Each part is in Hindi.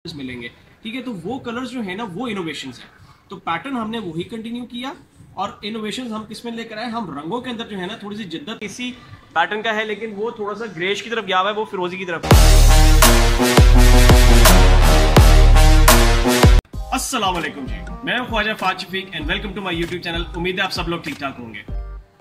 मिलेंगे। ठीक है, तो वो कलर्स जो है ना वो इनोवेशंस है। तो पैटर्न हमने वही कंटिन्यू किया और इनोवेशंस हम किस में लेकर आए, हम रंगों के अंदर जो है ना थोड़ी सी जिद्दत इसी पैटर्न का है, लेकिन वो थोड़ा सा ग्रेश की तरफ गया हुआ है, वो फिरोजी की तरफ। अस्सलाम वालेकुम जी, मैं हूं Khwaja Faaz Shafiq and welcome to my YouTube channel. उम्मीद है आप सब लोग ठीक ठाक होंगे।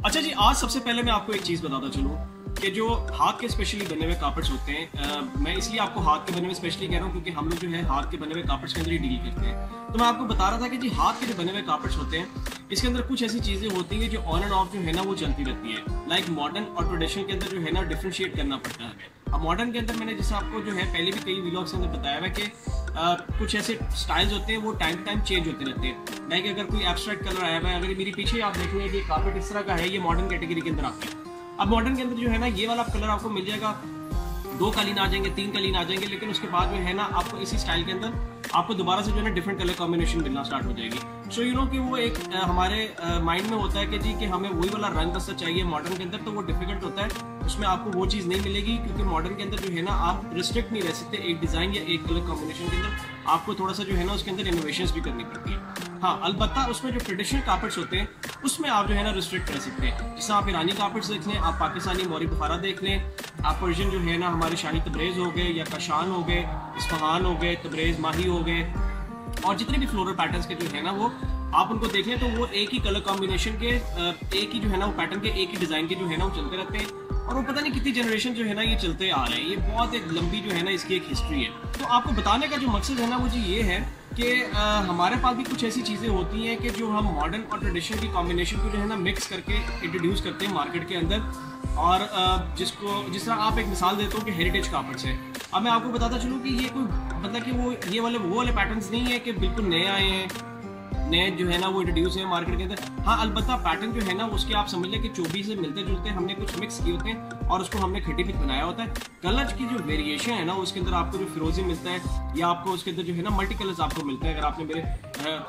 अच्छा जी, आज सबसे पहले मैं आपको एक चीज बताता चलूं कि जो हाथ के स्पेशली बने हुए कार्पेट्स होते हैं, मैं इसलिए आपको हाथ के बने हुए स्पेशली कह रहा हूँ क्योंकि हम लोग जो है हाथ के बने हुए कार्पेट्स के अंदर ही डील करते हैं। तो मैं आपको बता रहा था कि जी हाथ के जो बने हुए कार्पेट्स होते हैं इसके अंदर कुछ ऐसी चीजें होती हैं जो ऑन एंड ऑफ जो है ना वो चलती रहती है। लाइक मॉडर्न और ट्रेडिशनल के अंदर जो है ना डिफरेंशिएट करना पड़ता है हमें। अब मॉडर्न के अंदर मैंने जैसे आपको जो है पहले भी कई व्लॉग्स के अंदर बताया है कि कुछ ऐसे स्टाइल्स होते हैं वो टाइम टू टाइम चेंज होते रहते हैं। लाइक अगर कोई एब्स्ट्रैक्ट कलर आया हुआ है, अगर मेरे पीछे आप देखेंगे कि कार्पेट इस तरह का है, ये मॉडर्न कैटेगरी के अंदर आता है। अब मॉडर्न के अंदर जो है ना ये वाला कलर आपको मिल जाएगा, 2 कालीन आ जाएंगे, 3 कालीन आ जाएंगे, लेकिन उसके बाद जो है ना आपको इसी स्टाइल के अंदर आपको दोबारा से जो है ना डिफरेंट कलर कॉम्बिनेशन मिलना स्टार्ट हो जाएगी। सो यू नो कि वो एक हमारे माइंड में होता है कि जी कि हमें वही वाला रंग बस चाहिए मॉडर्न के अंदर, तो वो डिफिकल्ट होता है, उसमें आपको वो चीज़ नहीं मिलेगी क्योंकि मॉडर्न के अंदर जो है ना आप रिस्ट्रिक्ट नहीं रह सकते एक डिज़ाइन या एक कलर कॉम्बिनेशन के अंदर। आपको थोड़ा सा जो है ना उसके अंदर इनोवेशंस भी करनी पड़ती है। हाँ, अलबत्ता उसमें जो ट्रेडिशनल कार्पेट्स होते हैं उसमें आप जो है ना रिस्ट्रिक्ट कर सकते हैं। जैसे आप ईरानी कार्पेट्स देख लें, आप पाकिस्तानी मोरी बुखारा देख लें, आप पर्शियन जो है ना हमारे शाही तबरेज हो गए या कशान हो गए, इस्फहान हो गए, तबरेज माही हो गए, और जितने भी फ्लोरल पैटर्न्स के जो है ना वो आप उनको देख लें तो वो एक ही कलर कॉम्बिनेशन के एक ही जो है ना वो पैटर्न के एक ही डिज़ाइन के जो है ना वो चलते रहते हैं और वो पता नहीं कितनी जनरेशन जो है ना ये चलते आ रहे हैं। ये बहुत एक लंबी जो है ना इसकी एक हिस्ट्री है। तो आपको बताने का जो मकसद है ना वो जी ये है कि हमारे पास भी कुछ ऐसी चीज़ें होती हैं कि जो हम मॉडर्न और ट्रेडिशनल की कॉम्बिनेशन को जो है ना मिक्स करके इंट्रोड्यूस करते हैं मार्केट के अंदर। और जिस तरह आप एक मिसाल देते हो कि हेरिटेज कार्पेट्स है। अब मैं आपको बताता चलूँ कि ये कोई मतलब कि वो वाले पैटर्न्स नहीं है कि बिल्कुल नए आए हैं, नए जो है ना वो इंट्रोड्यूस है मार्केट के अंदर। हाँ, अलबत्ता पैटर्न जो है ना उसके आप समझ लें कि 24 से मिलते जुलते हमने कुछ मिक्स किए होते हैं और उसको हमने खट्टी पिच बनाया होता है। कलर्स की जो वेरिएशन है ना उसके अंदर आपको जो फिरोजी मिलता है या आपको उसके अंदर जो है ना मल्टी कलर्स आपको मिलते हैं। अगर आपने मेरे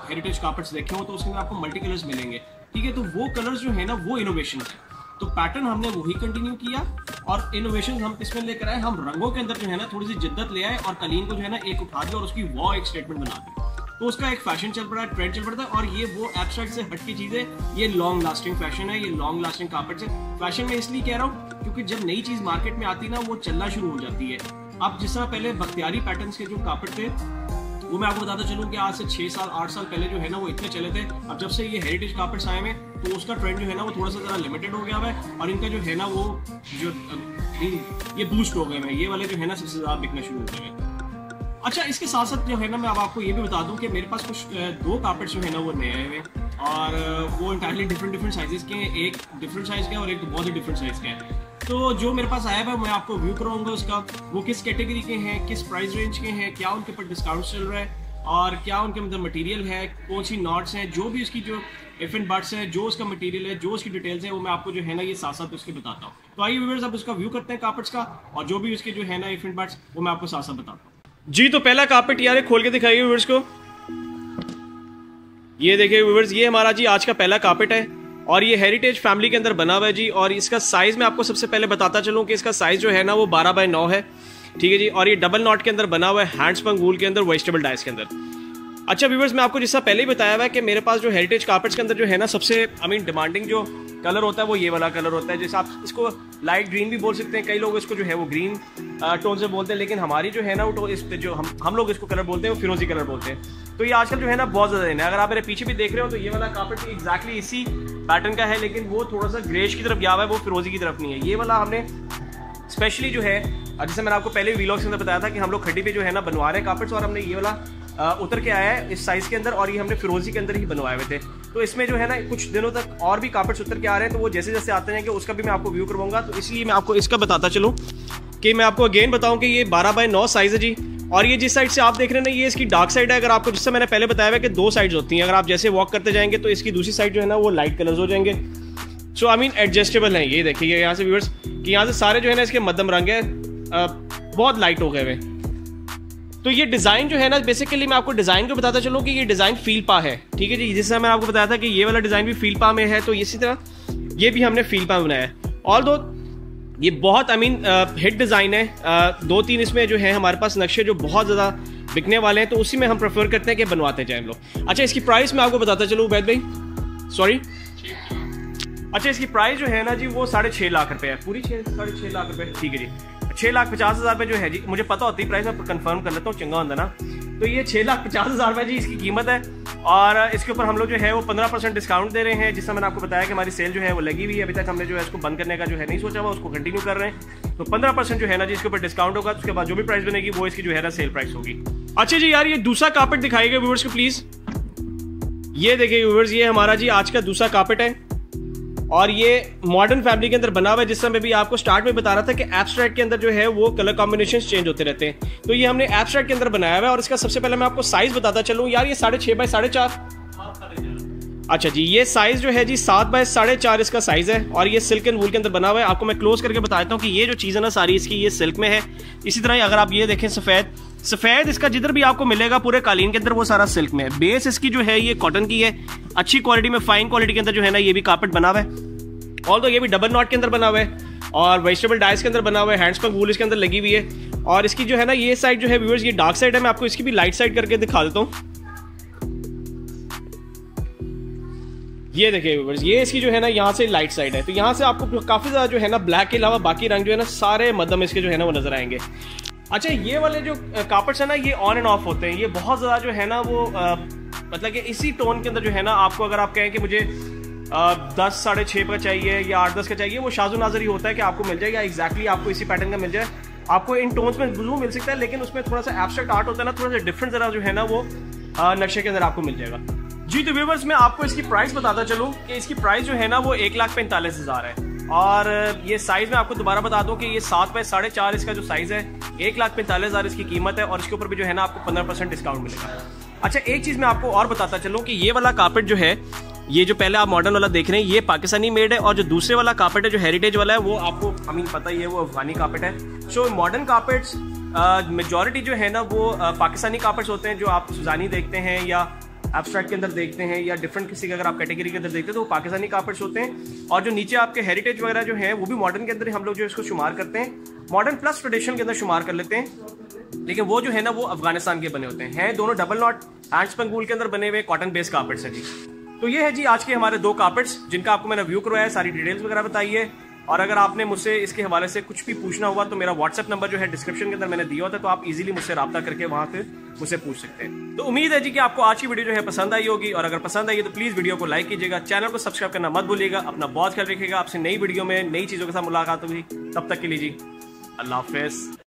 हेरिटेज कार्पेट्स देखे हो तो उसके अंदर आपको मल्टी कलर्स मिलेंगे। ठीक है, तो वो कलर्स जो है ना वो इनोवेशन है। तो पैटर्न हमने वही कंटिन्यू किया और इनोवेशन हम किसमें लेकर आए, हम रंगों के अंदर जो है ना थोड़ी सी जिद्दत ले आए और कलीन को जो है ना एक उठा दिया और उसकी वो एक स्टेटमेंट बना दी। तो उसका एक फैशन चल पड़ा है, ट्रेंड चल पड़ा है और ये वो एब्स्ट्रैक्ट से हट की चीज़ है। ये लॉन्ग लास्टिंग फैशन है, ये लॉन्ग लास्टिंग कार्पेट्स है। फैशन में इसलिए कह रहा हूँ क्योंकि जब नई चीज़ मार्केट में आती है ना वो चलना शुरू हो जाती है। अब जिस तरह पहले बख्तियारी पैटर्न्स के जो कार्पेट थे वो मैं आपको बताता चलूँ कि आज से 6 साल 8 साल पहले जो है ना वो इतने चले थे। अब जब से ये हेरिटेज कार्पेट्स आए हैं तो उसका ट्रेंड जो है ना वो थोड़ा सा ज़रा लिमिटेड हो गया है और इनका जो है ना वो जो ये बूस्ट हो गए हैं, ये वाले जो है ना सबसे ज़्यादा बिकना शुरू हो गए हैं। अच्छा, इसके साथ साथ जो है ना मैं अब आपको ये भी बता दूं कि मेरे पास कुछ 2 कार्पेट्स जो है ना वो नए आए हुए और वो इंटायरली डिफरेंट साइजेस के हैं। एक डिफरेंट साइज का है और एक बहुत ही डिफरेंट साइज का है। तो जो मेरे पास आया हुआ मैं आपको व्यू कराऊंगा उसका, वो किस कैटेगरी के हैं, किस प्राइस रेंज के हैं, क्या उनके ऊपर डिस्काउंट चल रहा है और क्या उनके अंदर मटेरियल है, कौन सी नॉट्स हैं, जो भी उसकी जो इफ एंड बट्स है, जो उसका मटेरियल है, जो उसकी डिटेल्स है, वो मैं आपको जो है ना ये साथ साथ उसके बताता हूँ। तो आइए व्यूअर्स अब उसका व्यू करते हैं कार्पेट्स का और जो भी उसके जो है ना इफ एंड बट्स वो मैं आपको साथ साथ बताता हूँ। जी, तो पहला कार्पेट यार खोल के दिखाइए व्यूअर्स को। ये देखिए व्यूअर्स, ये हमारा जी आज का पहला कार्पेट है और ये हेरिटेज फैमिली के अंदर बना हुआ है जी। और इसका साइज मैं आपको सबसे पहले बताता चलूँ कि इसका साइज जो है ना वो 12x9 है। ठीक है जी, और ये डबल नॉट के अंदर बना हुआ है, हैंडस्पन वूल के अंदर, वेजिटेबल डाइस के अंदर। अच्छा व्यूअर्स, मैं आपको जिससे पहले ही बताया हुआ है कि मेरे पास जो हेरिटेज कार्पेट्स के अंदर जो है ना सबसे डिमांडिंग जो कलर होता है वो ये वाला कलर होता है। जैसे आप इसको लाइट ग्रीन भी बोल सकते हैं, कई लोग इसको जो है वो ग्रीन टोन से बोलते हैं, लेकिन हमारी जो है ना वो इस पे जो हम लोग इसको कलर बोलते हैं वो फिरोजी कलर बोलते हैं। तो ये आजकल जो है ना बहुत ज़्यादा है। अगर आप मेरे पीछे भी देख रहे हो तो ये वाला कार्पेट एग्जैक्टली इसी पैटर्न का है, लेकिन वो थोड़ा सा ग्रेश की तरफ गया हुआ है, वो फिरोजी की तरफ नहीं है। ये वाला हमने स्पेशली जो है, जैसे मैंने आपको पहले व्लॉग्स के अंदर बताया था कि हम लोग खड्डी पे जो है ना बनवा रहे हैं कार्पेट्स, और हमने ये वाला उतर के आया है इस साइज के अंदर और ये हमने फिरोजी के अंदर ही बनवाए हुए थे। तो इसमें जो है ना कुछ दिनों तक और भी कार्पेट्स उतर के आ रहे हैं, तो वो जैसे जैसे आते हैं कि उसका भी मैं आपको व्यू करवाऊंगा। तो इसलिए मैं आपको इसका बताता चलूँ कि मैं आपको अगेन बताऊं कि ये 12x9 साइज है जी। और ये जिस साइड से आप देख रहे हैं ना ये इसकी डार्क साइड है। अगर आपको, जिससे मैंने पहले बताया है कि 2 साइड्स होती हैं, अगर आप जैसे वॉक करते जाएंगे तो इसकी दूसरी साइड जो है ना वो लाइट कलर्स हो जाएंगे। सो आई मीन एडजस्टेबल है। ये देखिए यहाँ से व्यूअर्स कि यहाँ से सारे जो है ना इसके मध्यम रंग है, बहुत लाइट हो गए हुए। तो ये डिज़ाइन जो है ना बेसिकली मैं आपको डिज़ाइन को बताता चलूँ कि ये डिज़ाइन फील पा है। ठीक है जी, जिस तरह मैंने आपको बताया था कि ये वाला डिज़ाइन भी फील पा में है, तो इसी तरह ये भी हमने फील पा में बनाया है। ऑल्दो ये बहुत हिट डिज़ाइन है। 2-3 इसमें जो है हमारे पास नक्शे जो बहुत ज़्यादा बिकने वाले हैं, तो उसी में हम प्रेफर करते हैं कि बनवाते जाएं लोग। अच्छा, इसकी प्राइस मैं आपको बताता चलूँ उबैद भाई, सॉरी। अच्छा, इसकी प्राइस जो है ना जी वो 6.5 लाख रुपए है, पूरी 6.5 लाख रुपए, ठीक है जी। 6,50,000 रुपए जो है जी, मुझे पता होती है प्राइस, मैं कंफर्म कर लेता हूँ, चंगा होता ना। तो ये 6,50,000 रुपए जी इसकी कीमत है, और इसके ऊपर हम लोग जो है वो 15% डिस्काउंट दे रहे हैं, जिससे मैंने आपको बताया कि हमारी सेल जो है वो लगी हुई है। अभी तक हमने जो है इसको बंद करने का जो है नहीं सोचा हुआ, उसको कंटिन्यू कर रहे हैं। तो 15% जो है ना जी इसके ऊपर डिस्काउंट होगा, उसके बाद जो भी प्राइस बनेगी वो इसकी जो है ना सेल प्राइस होगी। अच्छा जी यार, ये दूसरा कार्पेट दिखाइएगा व्यूअर्स को प्लीज। ये देखिए व्यूअर्स, ये हमारा जी आज का दूसरा कार्पेट है, और ये मॉडर्न फैमिली के अंदर बना हुआ है। जिस समय भी आपको स्टार्ट में बता रहा था कि एब्स्ट्रैक्ट के अंदर जो है वो कलर कॉम्बिनेशन चेंज होते रहते हैं, तो ये हमने एब्स्ट्रैक्ट के अंदर बनाया हुआ है। और इसका सबसे पहले मैं आपको साइज बताता चलूं यार, ये 6.5 बाय 4.5। अच्छा जी, ये साइज जो है जी 7 बाय 4.5 इसका साइज है, और ये सिल्क एंड वूल के अंदर बना हुआ है। आपको मैं क्लोज करके बताता हूँ कि ये जो चीज़ है ना सारी इसकी ये सिल्क में है। इसी तरह अगर आप ये देखें सफेद इसका जिधर भी आपको मिलेगा पूरे कालीन के अंदर वो सारा सिल्क में है। बेस इसकी जो है ये कॉटन की है, अच्छी क्वालिटी में, फाइन क्वालिटी के अंदर जो है ना ये भी कार्पेट बना हुआ है। ऑल तो ये भी डबल नॉट के अंदर बना हुआ है, और वेजिटेबल डाइस के अंदर बना हुआ है, हैंडस्पन वूल इसके अंदर लगी हुई है। और इसकी जो है ना ये साइड जो है व्यूअर्स ये डार्क साइड है, मैं आपको इसकी भी लाइट साइड करके दिखा देता हूँ। ये देखिए व्यूअर्स, ये इसकी जो है ना यहाँ से लाइट साइड है, तो यहाँ से आपको काफी ज्यादा जो है ना ब्लैक के अलावा बाकी रंग जो है ना सारे मध्यम इसके जो है ना वो नजर आएंगे। अच्छा, ये वाले जो कार्पेट्स है ना ये ऑन एंड ऑफ होते हैं, ये बहुत ज्यादा जो है ना वो मतलब कि इसी टोन के अंदर जो है ना आपको अगर आप कहें कि मुझे 10 6.5 का चाहिए या 8-10 का चाहिए, वो शाजो नाजर ही होता है कि आपको मिल जाए, या एग्जैक्टली आपको इसी पैटर्न का मिल जाए। आपको इन टोन्स में जरूर मिल सकता है, लेकिन उसमें थोड़ा सा एब्स्ट्रैक्ट आर्ट होता है ना, थोड़ा सा डिफरेंट जरा जो है ना वो नक्शे के अंदर आपको मिल जाएगा जी। तो व्यूअर्स, मैं आपको इसकी प्राइस बताता चलूँ कि इसकी प्राइस जो है ना वो 1,45,000 है, और ये साइज में आपको दोबारा बता दूं कि ये 7 बाय 4.5 इसका जो साइज है, 1,45,000 इसकी कीमत है, और इसके ऊपर भी जो है ना आपको 15% डिस्काउंट मिलेगा। अच्छा, एक चीज मैं आपको और बताता चलूं कि ये वाला कार्पेट जो है, ये जो पहले आप मॉडर्न वाला देख रहे हैं ये पाकिस्तानी मेड है, और जो दूसरे वाला कार्पेट है जो हेरिटेज वाला है वो आपको पता ही है वो अफगानी कार्पेट है। सो मॉडर्न कार्पेट्स मेजॉरिटी जो है ना वो पाकिस्तानी कार्पेट्स होते हैं, जो आप सुजानी देखते हैं या एब्स्ट्रैक्ट के अंदर देखते हैं या डिफरेंट किसी का अगर आप कैटेगरी के अंदर देखते हैं तो वो पाकिस्तानी कार्पेट्स होते हैं। और जो नीचे आपके हेरिटेज वगैरह जो है वो भी मॉडर्न के अंदर हम लोग जो इसको शुमार करते हैं, मॉडर्न प्लस ट्रेडिशन के अंदर शुमार कर लेते हैं, लेकिन वो जो है ना वो अफगानिस्तान के बने होते हैं दोनों डबल नॉट हैंडस्पन वूल के अंदर बने हुए कॉटन बेस्ड कार्पेट्स है जी। तो ये है जी आज के हमारे 2 कार्पेट्स जिनका आपको मैंने व्यू करवाया, सारी डिटेल्स वगैरह बताई है। और अगर आपने मुझसे इसके हवाले से कुछ भी पूछना हुआ तो मेरा व्हाट्सएप नंबर जो है डिस्क्रिप्शन के अंदर मैंने दिया होता है, तो आप इजीली मुझसे रब्ता करके वहां पे मुझसे पूछ सकते हैं। तो उम्मीद है जी कि आपको आज की वीडियो जो है पसंद आई होगी, और अगर पसंद आई है तो प्लीज वीडियो को लाइक कीजिएगा, चैनल को सब्सक्राइब करना मत भूलिएगा। अपना बहुत ख्याल रखिएगा, आपसे नई वीडियो में नई चीजों के साथ मुलाकात होगी, तब तक के लिए जी अल्लाह हाफिज।